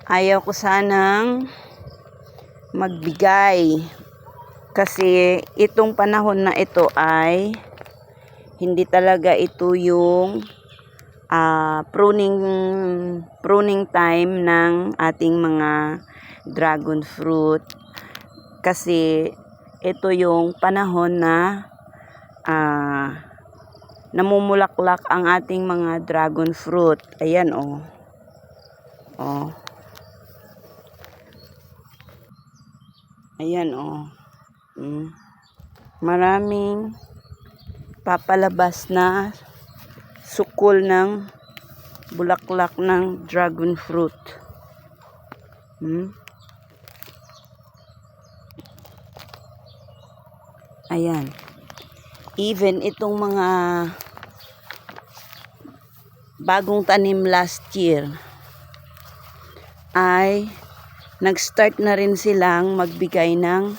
Ayaw ko sanang magbigay kasi itong panahon na ito ay hindi talaga ito yung pruning time ng ating mga dragon fruit, kasi ito yung panahon na namumulaklak ang ating mga dragon fruit. Ayan oh. Ayan oh. Maraming papalabas na sukol ng bulaklak ng dragon fruit. Ayan. Even itong mga bagong tanim last year ay nag-start na rin silang magbigay ng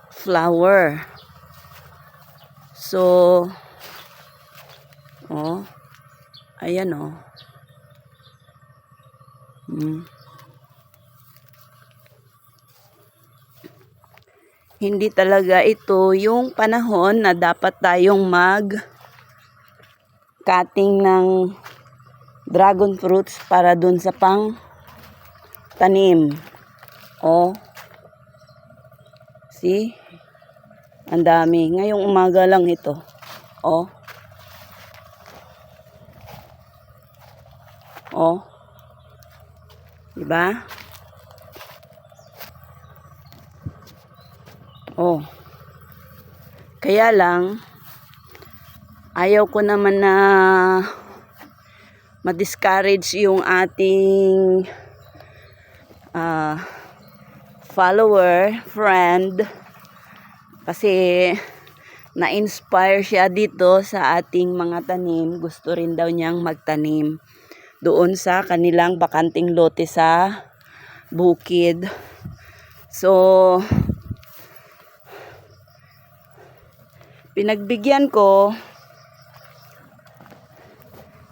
flower. So, ayan oh. Hindi talaga ito yung panahon na dapat tayong mag-cutting ng dragon fruits para dun sa pang tanim. See? Ang dami. Ngayong umaga lang ito. Diba? Kaya lang, ayaw ko naman na ma-discourage yung ating follower, friend, kasi na-inspire siya dito sa ating mga tanim. Gusto rin daw niyang magtanim doon sa kanilang bakanting lote sa bukid. So, pinagbigyan ko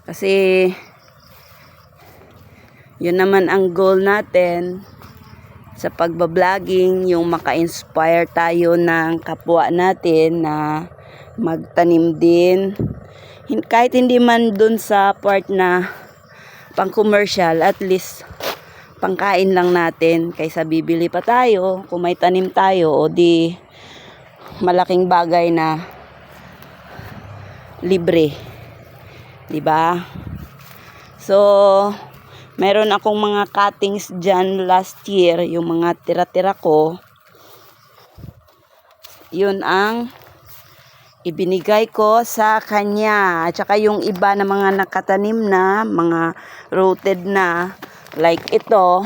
kasi yun naman ang goal natin sa pagbabloging, yung maka-inspire tayo ng kapwa natin na magtanim din. Kahit hindi man dun sa part na pang commercial, at least pangkain lang natin kaysa bibili pa tayo. Kung may tanim tayo, o di malaking bagay na libre, diba? So, meron akong mga cuttings dyan last year, yung mga tira-tira ko, yun ang ibinigay ko sa kanya. At saka yung iba na mga nakatanim na, mga rooted na, like ito,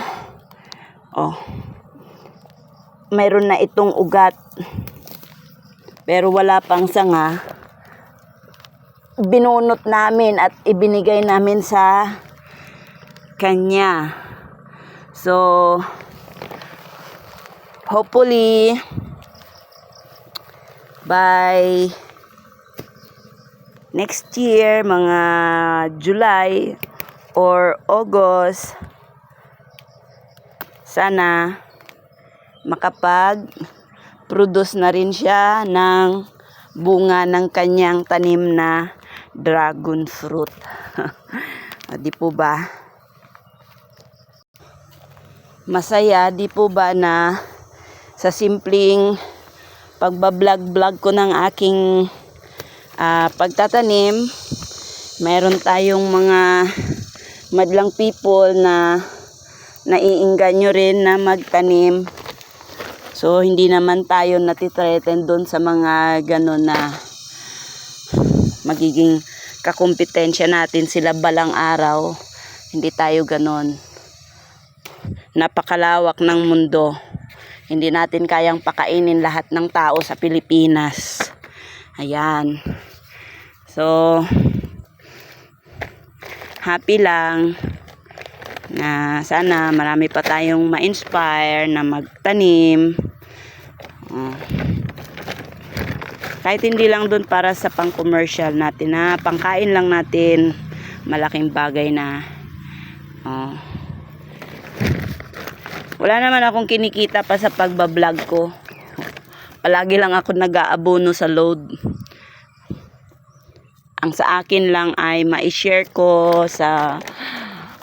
mayroon na itong ugat, pero wala pang sanga. Binunot namin at ibinigay namin sa kanya. So, hopefully, by next year, mga July or August, sana makapag-produce na rin siya ng bunga ng kanyang tanim na dragon fruit. Di po ba? Masaya, di po ba, na sa simpleng pagbablog ko ng aking pagtatanim, mayroon tayong mga madlang people na naiengganyo rin na magtanim. So, hindi naman tayo natithreaten doon sa mga gano'n na magiging kakumpetensya natin sila balang araw. Hindi tayo gano'n. Napakalawak ng mundo. Hindi natin kayang pakainin lahat ng tao sa Pilipinas. Ayan. So, happy lang na sana marami pa tayong ma-inspire na magtanim. Kahit hindi lang dun para sa pang-commercial natin, na pangkain lang natin, malaking bagay na. Wala naman akong kinikita pa sa pagbablog ko. Palagi lang ako nag-aabono sa load. Ang sa akin lang ay ma-share ko sa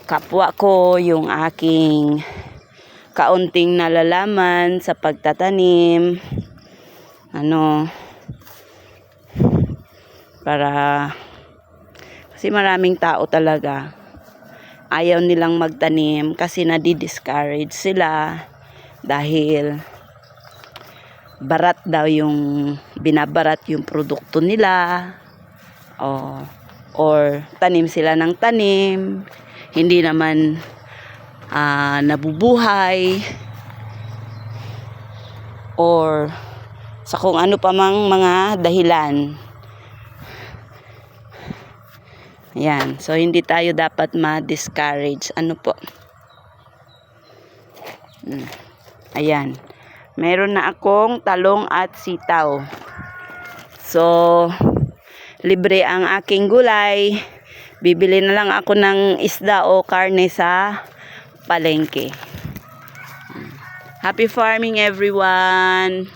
kapwa ko yung aking kaunting nalalaman sa pagtatanim. Para kasi maraming tao talaga ayaw nilang magtanim kasi nadi-discourage sila dahil barat daw yung binabarat yung produkto nila, or tanim sila ng tanim hindi naman nabubuhay, or sa kung ano pa mang mga dahilan. Yan, so hindi tayo dapat ma-discourage. Ayan, meron na akong talong at sitaw. So libre ang aking gulay. Bibili na lang ako ng isda o karne sa palengke. Happy farming everyone!